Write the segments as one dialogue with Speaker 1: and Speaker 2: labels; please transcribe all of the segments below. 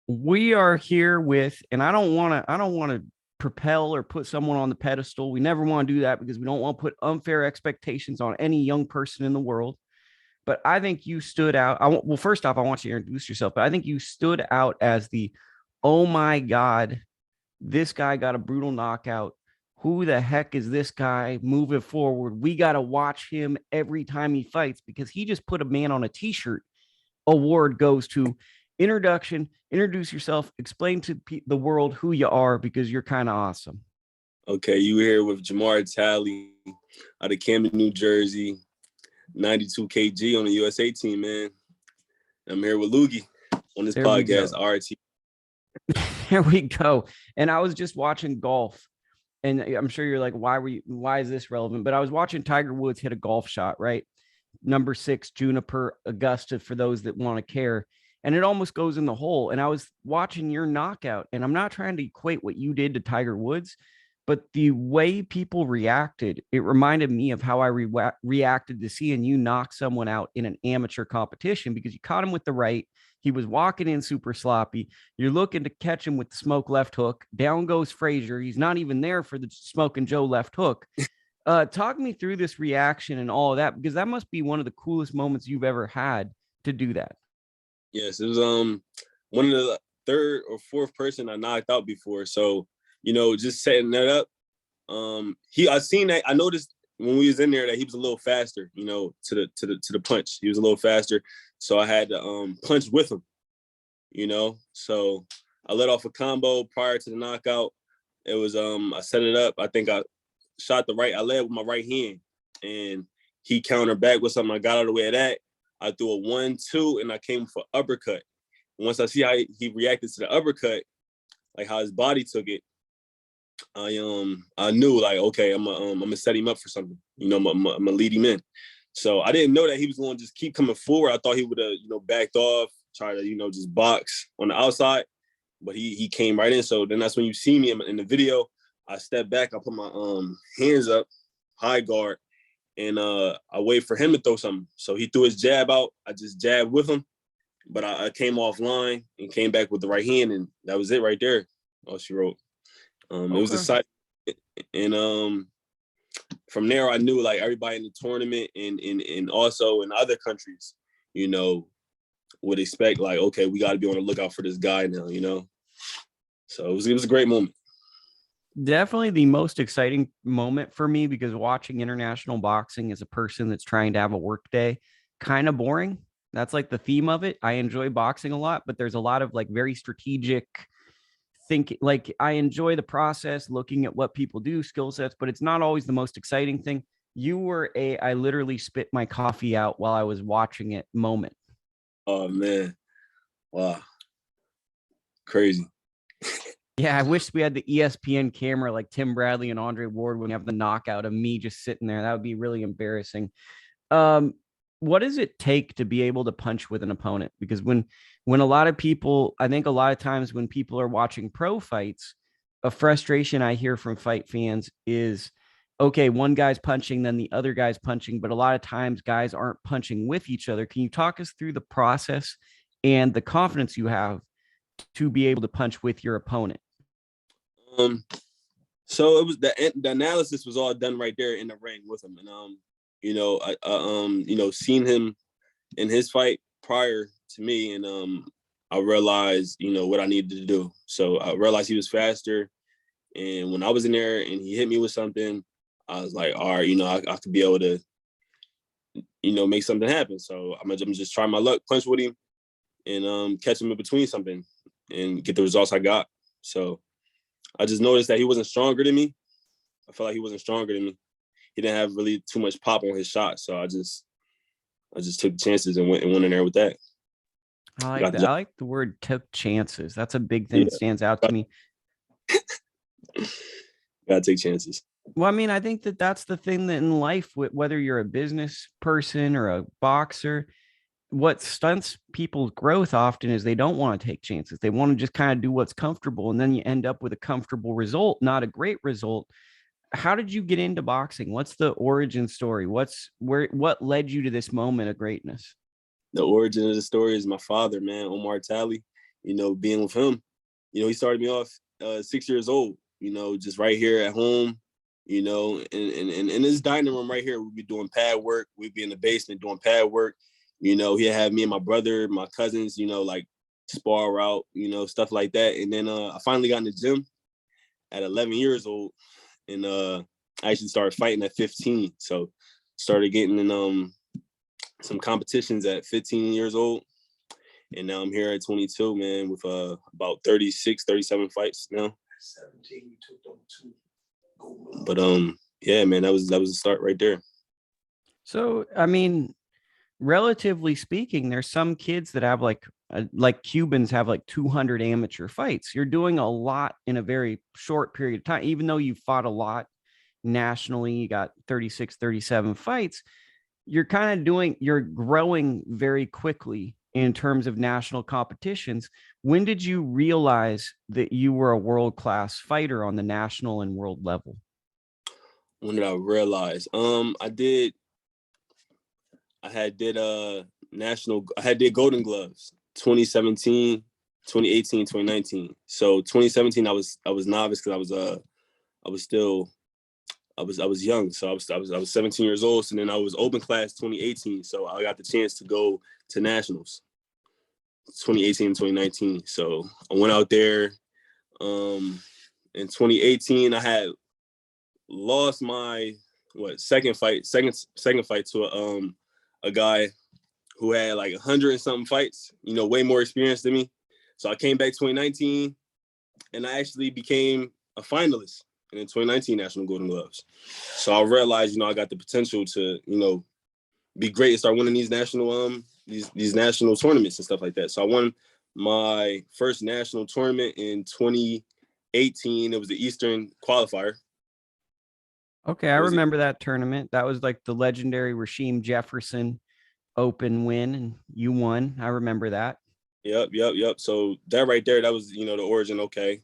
Speaker 1: We are here with, and I don't want to propel or put someone on the pedestal. We never want to do that because we don't want to put unfair expectations on any young person in the world. But I think you stood out. Well, first off, I want you to introduce yourself, but I think you stood out as the, oh my God, this guy got a brutal knockout. Who the heck is this guy moving forward? We got to watch him every time he fights because he just put a man on a t-shirt. Award goes to introduction. Introduce yourself. Explain to the world who you are because you're kind of awesome.
Speaker 2: Okay, you here with Jamar Talley out of Camden, New Jersey, 92 kg on the USA team, man. I'm here with Lugie on this podcast, RT.
Speaker 1: There we go. And I was just watching golf, and I'm sure you're like, why is this relevant? But I was watching Tiger Woods hit a golf shot, right? Number 6, Juniper Augusta, for those that want to care. And it almost goes in the hole. And I was watching your knockout, and I'm not trying to equate what you did to Tiger Woods, but the way people reacted, it reminded me of how I reacted to seeing you knock someone out in an amateur competition because you caught him with the right. He was walking in super sloppy. You're looking to catch him with the smoke left hook. Down goes Frazier. He's not even there for the smoke and Joe left hook. Talk me through this reaction and all of that, because that must be one of the coolest moments you've ever had to do that.
Speaker 2: Yes, it was one of the third or fourth person I knocked out before. So, just setting that up. I seen that. I noticed when we was in there that he was a little faster, to the punch. He was a little faster. So I had to punch with him, So I let off a combo prior to the knockout. It was I set it up. I think I shot I led with my right hand, and he countered back with something. I got out of the way of that. I threw a 1-2, and I came for uppercut. Once I see how he reacted to the uppercut, like how his body took it, I knew like, okay, I'm gonna set him up for something. I'm gonna lead him in. So I didn't know that he was going to just keep coming forward. I thought he would have, backed off, try to, just box on the outside, but he came right in. So then that's when you see me in the video. I stepped back, I put my hands up, high guard, and I wait for him to throw something. So he threw his jab out. I just jabbed with him, but I came offline and came back with the right hand, and that was it right there. All she wrote. Okay. It was exciting, and from there I knew like everybody in the tournament and also in other countries, would expect like, okay, we got to be on the lookout for this guy now, So it was a great moment.
Speaker 1: Definitely the most exciting moment for me, because watching international boxing as a person that's trying to have a work day, kind of boring. That's like the theme of it. I enjoy boxing a lot, but there's a lot of like very strategic thinking. Like I enjoy the process, looking at what people do, skill sets, but it's not always the most exciting thing. You were I literally spit my coffee out while I was watching it moment.
Speaker 2: Oh man. Wow. Crazy.
Speaker 1: Yeah, I wish we had the ESPN camera like Tim Bradley and Andre Ward when you have the knockout of me just sitting there. That would be really embarrassing. What does it take to be able to punch with an opponent? Because when a lot of people, I think a lot of times when people are watching pro fights, a frustration I hear from fight fans is, okay, one guy's punching, then the other guy's punching, but a lot of times guys aren't punching with each other. Can you talk us through the process and the confidence you have to be able to punch with your opponent?
Speaker 2: So it was the analysis was all done right there in the ring with him, and I seen him in his fight prior to me, and I realized what I needed to do. So I realized he was faster, and when I was in there and he hit me with something, I was like, all right, I could be able to make something happen. So I'm just try my luck, punch with him, and catch him in between something and get the results I got. So I just noticed that he wasn't stronger than me. I felt like he wasn't stronger than me. He didn't have really too much pop on his shot. So I just took chances and went in there with that.
Speaker 1: I like that. I like the word took chances. That's a big thing that stands out to me.
Speaker 2: Gotta take chances.
Speaker 1: Well, I mean, I think that's the thing that in life, whether you're a business person or a boxer, what stunts people's growth often is they don't want to take chances. They want to just kind of do what's comfortable. And then you end up with a comfortable result, not a great result. How did you get into boxing? What's the origin story? What led you to this moment of greatness?
Speaker 2: The origin of the story is my father, man, Jamar Talley. being with him, he started me off 6 years old, just right here at home, in his dining room right here. We'd be doing pad work. We'd be in the basement doing pad work. He'd have me and my brother, my cousins, like spar out, stuff like that. And then I finally got in the gym at 11 years old, and I actually started fighting at 15. So started getting in some competitions at 15 years old. And now I'm here at 22, man, with about 36, 37 fights now. 17, you took them 2. But yeah, man, that was the start right there.
Speaker 1: So, I mean, relatively speaking, there's some kids that have like Cubans have like 200 amateur fights. You're doing a lot in a very short period of time, even though you fought a lot nationally, you got 36, 37 fights. You're growing very quickly in terms of national competitions. When did you realize that you were a world-class fighter on the national and world level?
Speaker 2: When did I realize? I did Golden Gloves 2017, 2018, 2019. So 2017 I was novice because I was young. So I was 17 years old. So then I was open class 2018. So I got the chance to go to nationals 2018 and 2019. So I went out there. In 2018 I had lost my second fight to a guy who had like 100 and something fights, way more experience than me. So I came back 2019 and I actually became a finalist in the 2019 National Golden Gloves. So I realized, I got the potential to, be great and start winning these national these national tournaments and stuff like that. So I won my first national tournament in 2018. It was the Eastern qualifier.
Speaker 1: Okay, I remember that tournament. That was like the legendary Rasheem Jefferson Open win, and you won. I remember that.
Speaker 2: Yep. So that right there, that was the origin. Okay,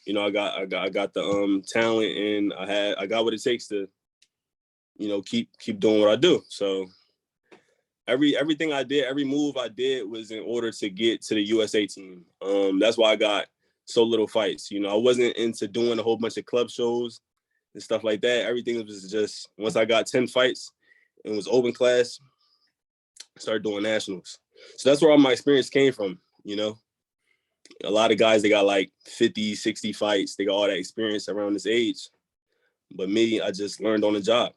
Speaker 2: I got the talent, and I got what it takes to keep doing what I do. So everything I did, every move I did was in order to get to the USA team. That's why I got so little fights. I wasn't into doing a whole bunch of club shows and stuff like that. Everything was just, once I got 10 fights and was open class, I started doing nationals. So that's where all my experience came from. A lot of guys, they got like 50, 60 fights. They got all that experience around this age. But me, I just learned on the job.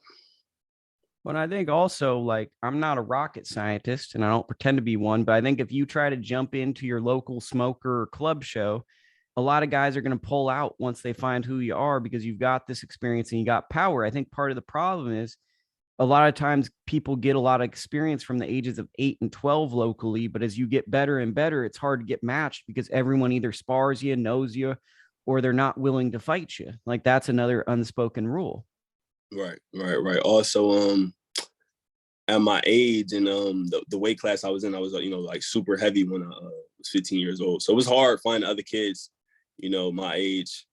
Speaker 1: But I think also, like, I'm not a rocket scientist and I don't pretend to be one, but I think if you try to jump into your local smoker or club show, a lot of guys are going to pull out once they find who you are because you've got this experience and you got power. I think part of the problem is a lot of times people get a lot of experience from the ages of 8 and 12 locally, but as you get better and better, it's hard to get matched because everyone either spars you, knows you, or they're not willing to fight you. Like, that's another unspoken rule.
Speaker 2: Right. Also, at my age and the weight class I was in, I was like super heavy when I was 15 years old. So it was hard finding other kids, my age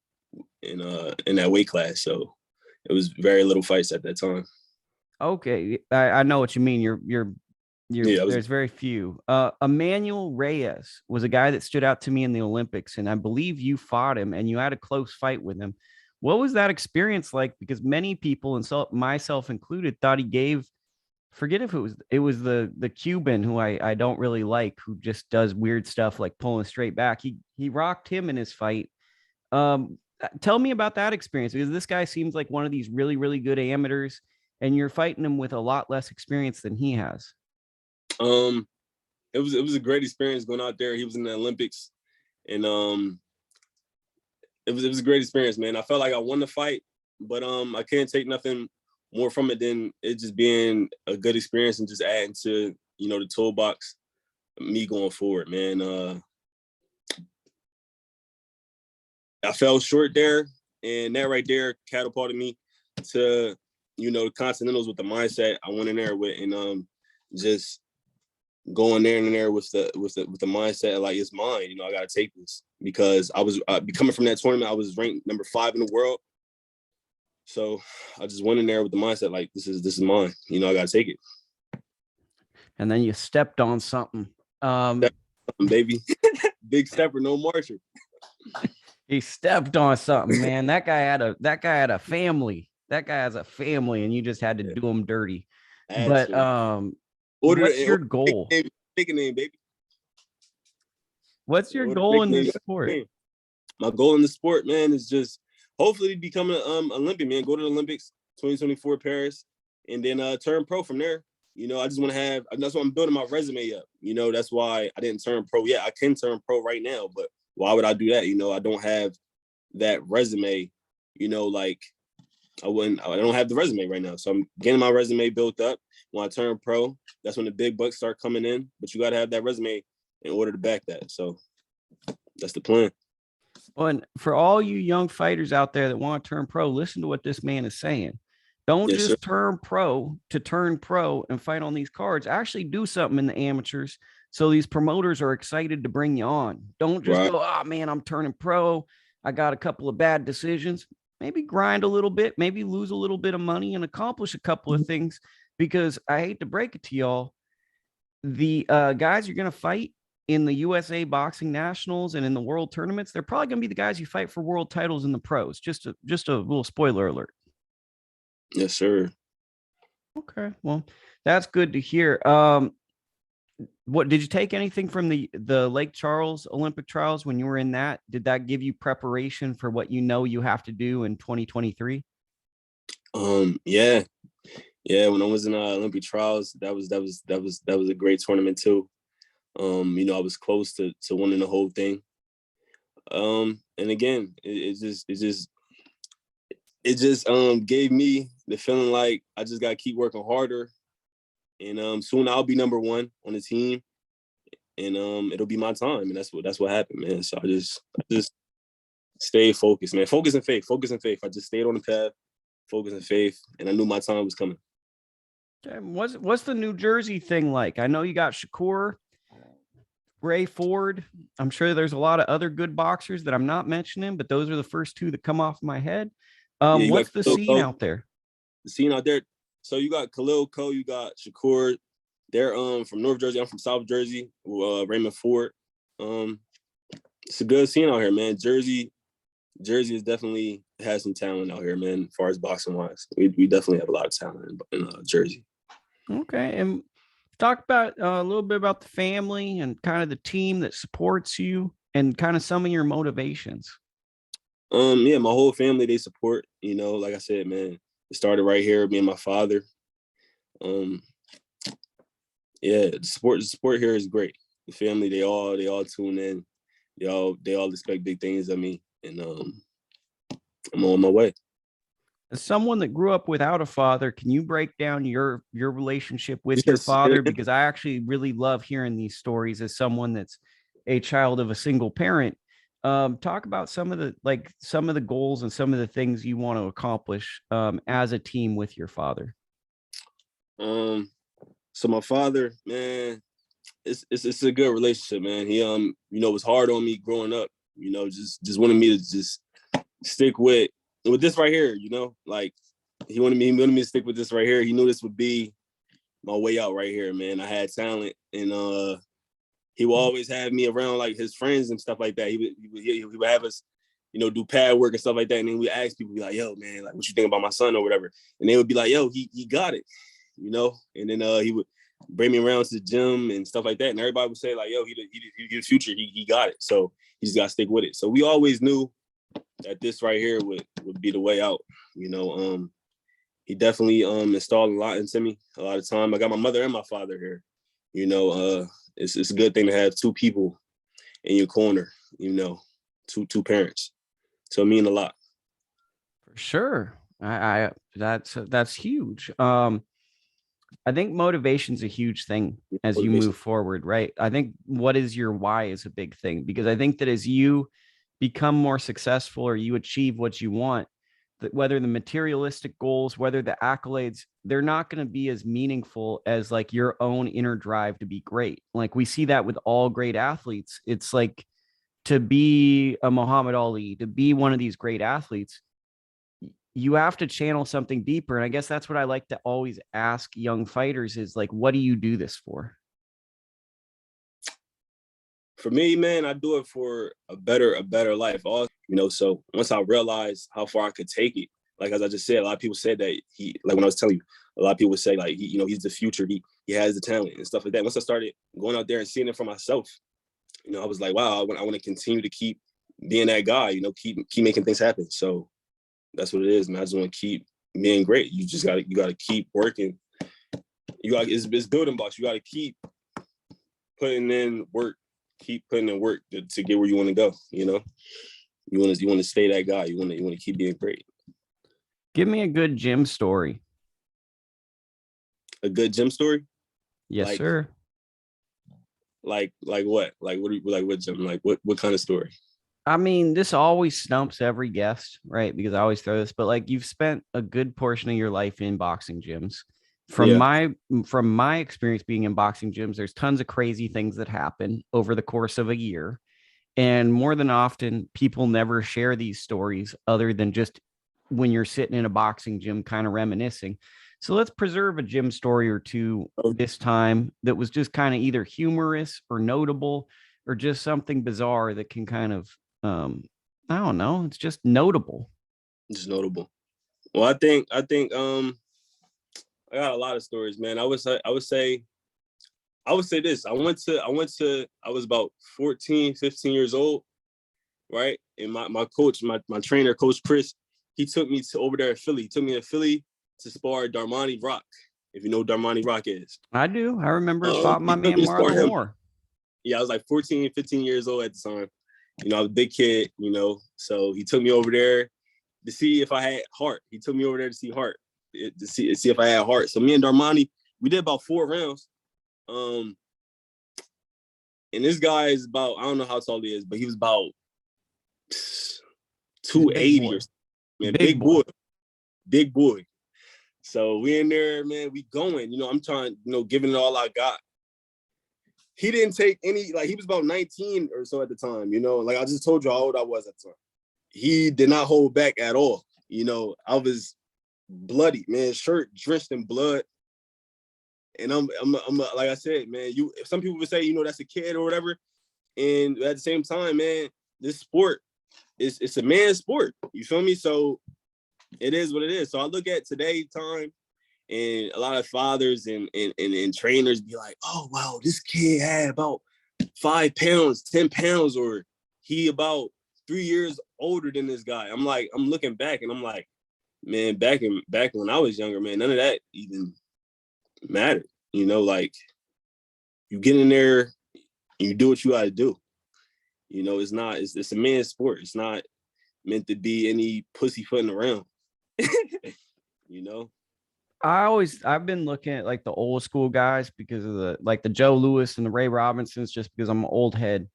Speaker 2: in that weight class. So it was very little fights at that time.
Speaker 1: Okay, I know what you mean. There's very few. Enmanuel Reyes was a guy that stood out to me in the Olympics, and I believe you fought him and you had a close fight with him. What was that experience like? Because many people, and so myself included, thought he gave, forget if it was the Cuban who I don't really like, who just does weird stuff like pulling straight back. He rocked him in his fight. Tell me about that experience, because this guy seems like one of these really, really good amateurs, and you're fighting him with a lot less experience than he has.
Speaker 2: It was a great experience going out there. He was in the Olympics, and it was a great experience, man. I felt like I won the fight, but I can't take nothing more from it than it just being a good experience and just adding to the toolbox, me going forward, man. I fell short there, and that right there catapulted me to the Continentals with the mindset I went in there with, and just going there and there with the mindset like, it's mine. I got to take this, because I was coming from that tournament. I was ranked number 5 in the world, so I just went in there with the mindset like, this is mine. I got to take it.
Speaker 1: And then you stepped on something,
Speaker 2: baby. Big stepper, no marcher.
Speaker 1: He stepped on something, man. That guy had a family. That guy has a family, and you just had to do him dirty. But what's your goal?
Speaker 2: Big name, baby.
Speaker 1: What's your goal in this sport?
Speaker 2: My goal in the sport, man, is just hopefully become an Olympian, man. Go to the Olympics 2024 Paris, and then turn pro from there. You know, I just want to have. That's why I'm building my resume up. You know, that's why I didn't turn pro yet. I can turn pro right now, but why would I do that? You know, I don't have that resume. You know, like I don't have the resume right now, so I'm getting my resume built up. When I turn pro, that's when the big bucks start coming in. But you got to have that resume in order to back that. So that's the plan.
Speaker 1: Well, and for all you young fighters out there that want to turn pro, listen to what this man is saying. Don't just turn pro to turn pro and fight on these cards. Actually do something in the amateurs so these promoters are excited to bring you on. Don't just go, oh, man, I'm turning pro. I got a couple of bad decisions. Maybe grind a little bit, maybe lose a little bit of money and accomplish a couple of things, because I hate to break it to y'all, the guys you're going to fight in the USA Boxing Nationals and in the world tournaments, they're probably going to be the guys you fight for world titles in the pros. Just a little spoiler alert.
Speaker 2: Yes, sir.
Speaker 1: Okay, well, that's good to hear. What did you take anything from the Lake Charles Olympic trials when you were in that? Did that give you preparation for what you know you have to do in 2023?
Speaker 2: Yeah. When I was in Olympic trials, that was a great tournament too. You know, I was close to winning the whole thing. And again, it just gave me the feeling like I just got to keep working harder, and soon I'll be number one on the team, and it'll be my time, and that's what happened, man. So I just stayed focused, man. Focus and faith. I just stayed on the path, focus and faith, and I knew my time was coming.
Speaker 1: Okay. What's the New Jersey thing like? I know you got Shakur, Ray Ford. I'm sure there's a lot of other good boxers that I'm not mentioning, but those are the first two that come off my head. What's the scene out there?
Speaker 2: The scene out there. So you got Khalil Cole, you got Shakur. They're from North Jersey. I'm from South Jersey. Raymond Ford. It's a good scene out here, man. Jersey is definitely has some talent out here, man. As far as boxing wise, we definitely have a lot of talent in Jersey.
Speaker 1: Okay, and talk about a little bit about the family and kind of the team that supports you and kind of some of your motivations.
Speaker 2: Yeah, my whole family, they support, you know, like I said, man, it started right here, me and my father. Yeah, the support here is great. The family, they all tune in. They all expect big things of me, and I'm on my way.
Speaker 1: As someone that grew up without a father, can you break down your relationship with your father? Because I actually really love hearing these stories as someone that's a child of a single parent. Talk about some of the goals and some of the things you want to accomplish as a team with your father.
Speaker 2: So my father, man, it's a good relationship, man. He you know, was hard on me growing up, you know, just wanted me to just stick with this right here, you know, like he wanted me to stick with this right here. He knew this would be my way out right here, man. I had talent, and he would always have me around like his friends and stuff like that. He would have us, you know, do pad work and stuff like that. And then we ask people, be like, yo, man, like, what you think about my son or whatever? And they would be like, yo, he got it, you know? And then he would bring me around to the gym and stuff like that. And everybody would say like, yo, he the future, he got it. So he just got to stick with it. So we always knew that this right here would be the way out, you know? He definitely installed a lot into me, a lot of time. I got my mother and my father here, you know? It's a good thing to have two people in your corner, you know, two parents. So it means a lot.
Speaker 1: For sure. That's huge. I think motivation's a huge thing as you move forward, right? I think what is your why is a big thing, because I think that as you become more successful or you achieve what you want, that whether the materialistic goals, whether the accolades, they're not going to be as meaningful as like your own inner drive to be great. Like we see that with all great athletes. It's like to be a Muhammad Ali, to be one of these great athletes, you have to channel something deeper. And I guess that's what I like to always ask young fighters is like, what do you do this for?
Speaker 2: For me, man, I do it for a better life. Also, you know, so once I realized how far I could take it, like as I just said, a lot of people said that like when I was telling you, a lot of people would say like you know, he's the future, he has the talent and stuff like that. Once I started going out there and seeing it for myself, you know, I was like, wow, I want to continue to keep being that guy, you know, keep making things happen. So that's what it is, man. I just want to keep being great. You gotta keep working. It's building blocks. You gotta keep putting in work, keep putting in work to get where you want to go. You know, you want to stay that guy. You want to keep being great.
Speaker 1: Give me a good gym story.
Speaker 2: A good gym story?
Speaker 1: Yes, sir.
Speaker 2: Like what? Like what gym? Like what kind of story?
Speaker 1: I mean, this always stumps every guest, right? Because I always throw this, but like you've spent a good portion of your life in boxing gyms. From my experience being in boxing gyms, there's tons of crazy things that happen over the course of a year. And more than often, people never share these stories other than just when you're sitting in a boxing gym, kind of reminiscing. So let's preserve a gym story or two this time that was just kind of either humorous or notable or just something bizarre that can kind of, I don't know, it's just notable.
Speaker 2: Just notable. Well, I think I got a lot of stories, man. I would say this. I was about 14, 15 years old, right? And my coach, my trainer, Coach Chris, he took me over there in Philly. He took me to Philly to spar Darmani Rock, if you know who Darmani Rock is.
Speaker 1: I do. I remember fought my man Marlon Moore.
Speaker 2: Yeah, I was like 14, 15 years old at the time. You know, I was a big kid, you know. So he took me over there to see if I had heart. He took me over there to see heart, to see if I had heart. So me and Darmani, we did about 4 rounds. And this guy is about, I don't know how tall he is, but he was about 280 or something. Man, big boy. So we in there, man, we going, you know, I'm trying, you know, giving it all I got. He didn't take any, like he was about 19 or so at the time, you know, like I just told you how old I was at the time. He did not hold back at all. You know, I was bloody, man, shirt drenched in blood. And I'm like I said, man, some people would say, you know, that's a kid or whatever. And at the same time, man, this sport it's a man's sport. You feel me? So it is what it is. So I look at today's time, and a lot of fathers and trainers be like, oh, wow, this kid had about 5 pounds, 10 pounds, or he about 3 years older than this guy. I'm looking back and I'm like, man, back when I was younger, man, none of that even mattered. You know, like you get in there, and you do what you got to do. You know, it's a man's sport. It's not meant to be any pussyfooting around. You know?
Speaker 1: I've been looking at like the old school guys because of the Joe Louis and the Ray Robinsons, just because I'm an old head.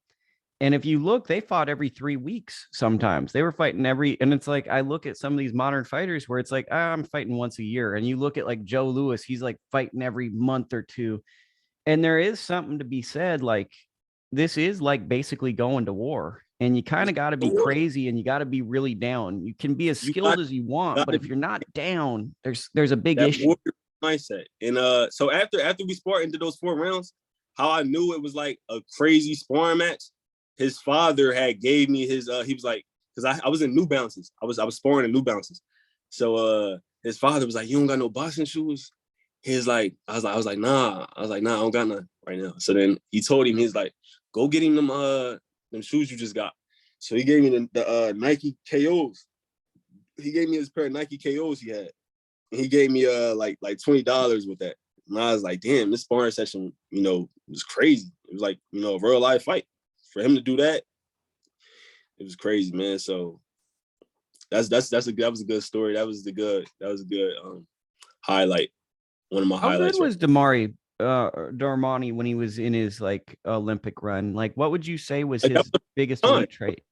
Speaker 1: And if you look, they fought every 3 weeks. Sometimes they were fighting and it's like, I look at some of these modern fighters where it's like, I'm fighting once a year. And you look at like Joe Louis, he's like fighting every month or two. And there is something to be said. Like this is like basically going to war, and you kind of got to be crazy and you got to be really down. You can be as skilled as you want, but if you're not down, there's a big issue.
Speaker 2: Mindset. And so after we sparred into those 4 rounds, how I knew it was like a crazy sparring match, his father had gave me his he was like, because I was in New Balances. I was sparring in New Balances. So his father was like, you don't got no boxing shoes? He's like, I was like, nah. I don't got none right now. So then he told him, he's like, go get him them shoes you just got. So he gave me the Nike KOs. He gave me his pair of Nike KOs he had. And he gave me like $20 with that. And I was like, damn, this sparring session, you know, was crazy. It was like, you know, a real life fight. For him to do that, it was crazy, man. So that was a good story. That was a good highlight. One of my highlights.
Speaker 1: How good was Darmani when he was in his like Olympic run? Like, what would you say was his biggest elite trait?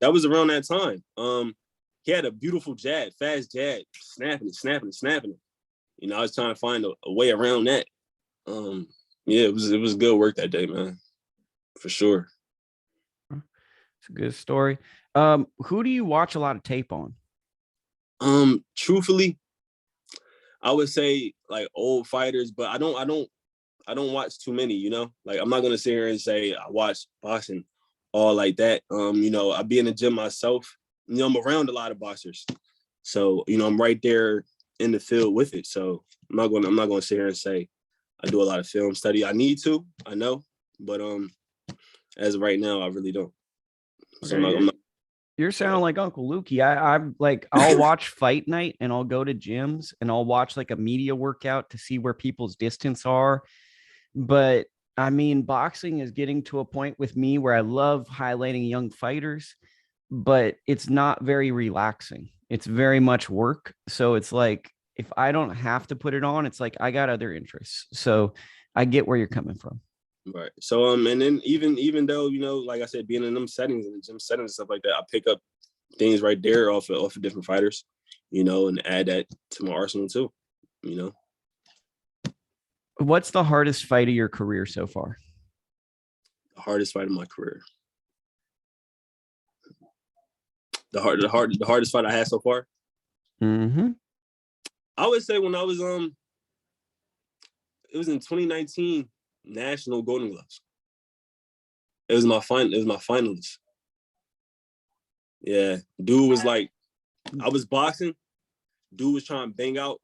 Speaker 2: That was around that time. He had a beautiful jab, fast jab, snapping it. You know, I was trying to find a way around that. Yeah, it was good work that day, man, for sure.
Speaker 1: It's a good story. Who do you watch a lot of tape on?
Speaker 2: Truthfully, I would say like old fighters, but I don't I don't watch too many, you know. Like I'm not gonna sit here and say I watch boxing all like that. You know, I be in the gym myself. You know, I'm around a lot of boxers. So, you know, I'm right there in the field with it. So I'm not gonna sit here and say I do a lot of film study. I need to, I know, but as of right now, I really don't. So
Speaker 1: Okay, you're sounding like Uncle Lukey. I'm like, I'll watch fight night and I'll go to gyms and I'll watch like a media workout to see where people's distance are. But I mean, boxing is getting to a point with me where I love highlighting young fighters, but it's not very relaxing. It's very much work. So it's like, if I don't have to put it on, it's like I got other interests. So I get where you're coming from.
Speaker 2: right. So and then even though, you know, like I said, being in them settings and the gym settings and stuff like that, I pick up things right there off of different fighters, you know, and add that to my arsenal too, you know.
Speaker 1: What's the hardest fight of your career so far?
Speaker 2: The hardest fight of my career. The hardest fight I had so far.
Speaker 1: Mm-hmm.
Speaker 2: I would say when I was it was in 2019 National Golden Gloves. It was my finalist. Yeah, dude was like, I was boxing. Dude was trying to bang out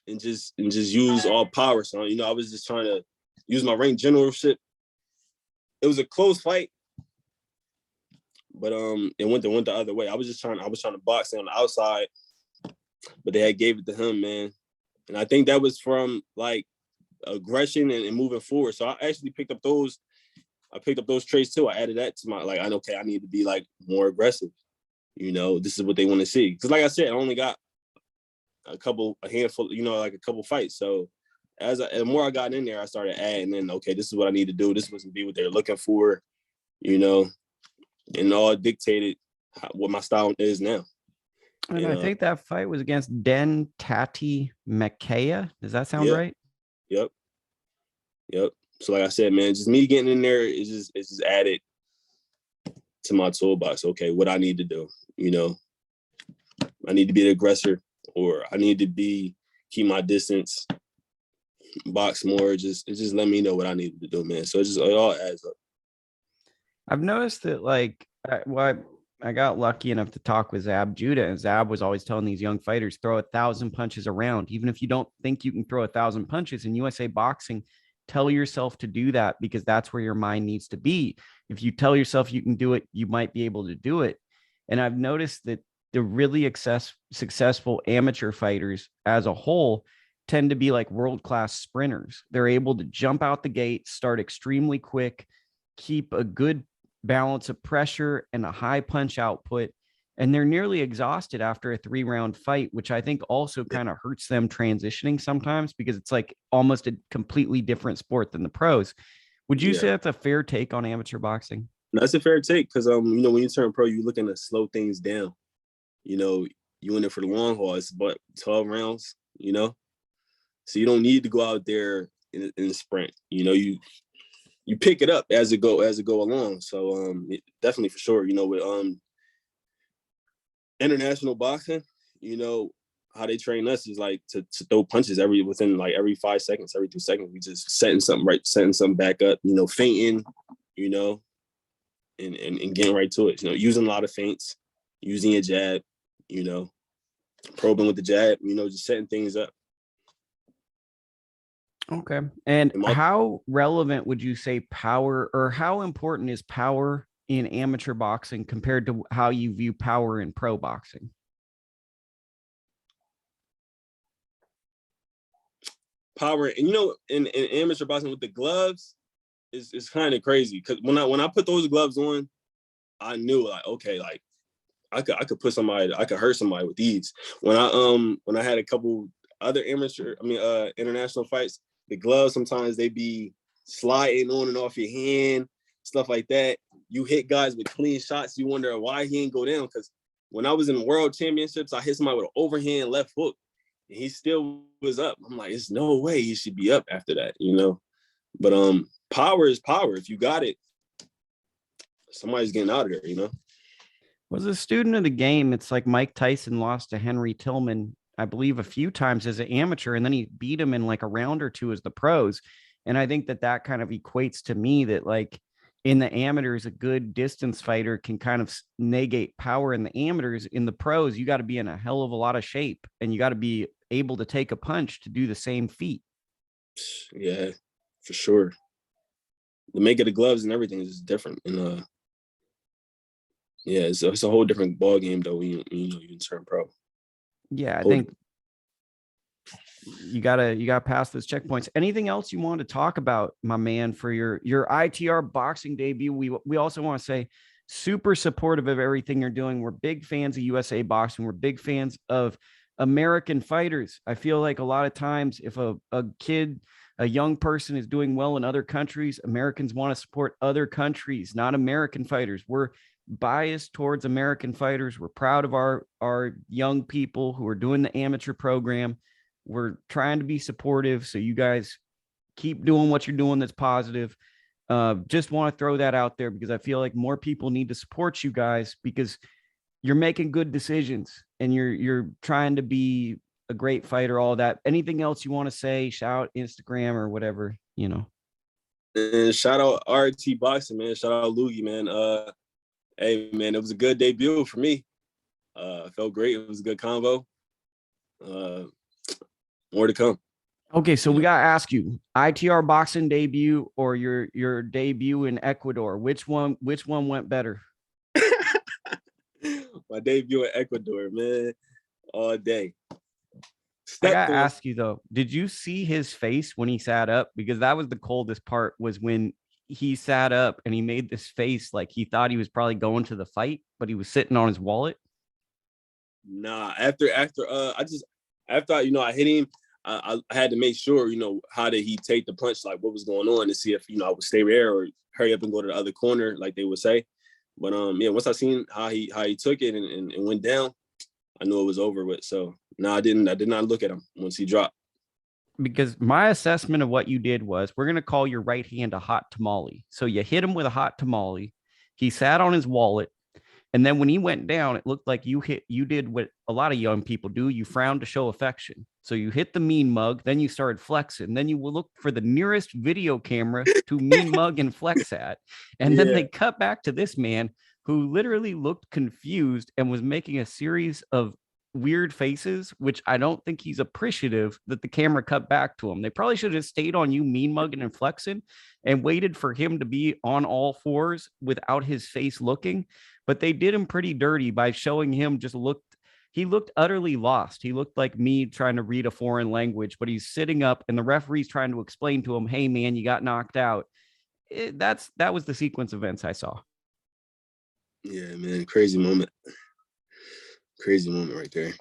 Speaker 2: and just use all power. So, you know, I was just trying to use my ring generalship. It was a close fight, but it went the other way. I was trying to box on the outside, but they had gave it to him, man. And I think that was from like aggression and moving forward. So I actually picked up those traits too. I added that to my, like, I need to be like more aggressive. You know, this is what they want to see. Because like I said, I only got a handful, you know, like a couple fights. So the more I got in there, I started adding in, okay, this is what I need to do. This was to be what they're looking for, you know, and all dictated what my style is now.
Speaker 1: And I think that fight was against Tati Mackaya. Does that sound
Speaker 2: yeah,
Speaker 1: right?
Speaker 2: Yep. So like I said, man, just me getting in there is just added to my toolbox. Okay, what I need to do, you know, I need to be the aggressor, or I need to keep my distance, box more. Just let me know what I need to do, man. So it all adds up.
Speaker 1: I've noticed that, like, I got lucky enough to talk with Zab Judah, and Zab was always telling these young fighters, throw 1,000 punches around. Even if you don't think you can throw 1,000 punches in USA boxing, tell yourself to do that, because that's where your mind needs to be. If you tell yourself you can do it, you might be able to do it. And I've noticed that the really successful amateur fighters as a whole tend to be like world-class sprinters. They're able to jump out the gate, start extremely quick, keep a good balance of pressure and a high punch output, and they're nearly exhausted after a 3-round fight, which I think also kind of hurts them transitioning sometimes, because it's like almost a completely different sport than the pros. Would you say that's a fair take on amateur boxing?
Speaker 2: That's a fair take, because you know, when you turn pro, you're looking to slow things down. You know, you in it for the long haul. It's but 12 rounds, you know, so you don't need to go out there in a sprint. You know, you pick it up as it go along. So definitely, for sure, you know, with international boxing, you know, how they train us is like to throw punches within every 5 seconds, every 2 seconds. We just setting something back up, you know, feinting, you know, and getting right to it. You know, using a lot of feints, using a jab, you know, probing with the jab, you know, just setting things up.
Speaker 1: Okay. And how relevant would you say power, or how important is power in amateur boxing compared to how you view power in pro boxing?
Speaker 2: Power, and you know, in amateur boxing with the gloves, is kind of crazy, because when I put those gloves on, I knew, like, okay, like I could hurt somebody with these. When I had a couple other international fights, the gloves sometimes they be sliding on and off your hand, stuff like that. You hit guys with clean shots, you wonder why he ain't go down. Because when I was in world championships, I hit somebody with an overhand left hook, and he still was up. I'm like, there's no way he should be up after that, you know. But power is power. If you got it, somebody's getting out of there, you know.
Speaker 1: Was a student of the game. It's like Mike Tyson lost to Henry Tillman. I believe, a few times as an amateur, and then he beat him in like a round or two as the pros. And I think that that kind of equates to me that, like, in the amateurs, a good distance fighter can kind of negate power in the amateurs. In the pros, you got to be in a hell of a lot of shape, and you got to be able to take a punch to do the same feat.
Speaker 2: Yeah, for sure. The make of the gloves and everything is different. And yeah, it's a whole different ball game though when you turn pro.
Speaker 1: Yeah, I think you gotta pass those checkpoints. Anything else you want to talk about, my man, for your ITRBoxing debut? We also want to say super supportive of everything you're doing. We're big fans of USA Boxing. We're big fans of American fighters. I feel like a lot of times if a kid, a young person is doing well in other countries, Americans want to support other countries, not American fighters. We're biased towards American fighters. We're proud of our young people who are doing the amateur program. We're trying to be supportive. So you guys keep doing what you're doing that's positive. Just want to throw that out there because I feel like more people need to support you guys because you're making good decisions and you're trying to be a great fighter, all that. Anything else you want to say? Shout Instagram or whatever, you know.
Speaker 2: And shout out ITRBoxing, man. Shout out Lugie, man. Hey man, it was a good debut for me. Felt great. It was a good combo. More to come.
Speaker 1: Okay, so we gotta ask you, ITRBoxing debut or your debut in Ecuador? Which one went better?
Speaker 2: My debut in Ecuador, man. All day.
Speaker 1: I gotta ask you though, did you see his face when he sat up? Because that was the coldest part, was when he sat up and he made this face like he thought he was probably going to the fight, but he was sitting on his wallet.
Speaker 2: Nah, after I hit him, I had to make sure, how did he take the punch, like what was going on, to see if, I would stay there or hurry up and go to the other corner, like they would say. But yeah, once I seen how he took it and went down, I knew it was over with. So no, I did not look at him once he dropped.
Speaker 1: Because my assessment of what you did was, we're going to call your right hand a hot tamale. So you hit him with a hot tamale. He sat on his wallet. And then when he went down, it looked like you did what a lot of young people do. You frowned to show affection. So you hit the mean mug, then you started flexing. Then you will look for the nearest video camera to mean mug and flex at. And then they cut back to this man who literally looked confused and was making a series of weird faces, which I don't think he's appreciative that the camera cut back to him. They probably should have stayed on you mean mugging and flexing and waited for him to be on all fours without his face looking. But they did him pretty dirty by showing him he looked utterly lost. He looked like me trying to read a foreign language, but he's sitting up and the referee's trying to explain to him, hey man, you got knocked out. That was the sequence of events I saw.
Speaker 2: Yeah, man, crazy moment right there.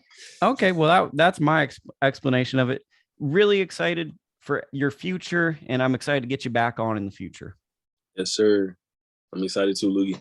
Speaker 1: Okay, well that's my explanation of it. Really excited for your future, and I'm excited to get you back on in the future.
Speaker 2: Yes, sir. I'm excited too, Lukey.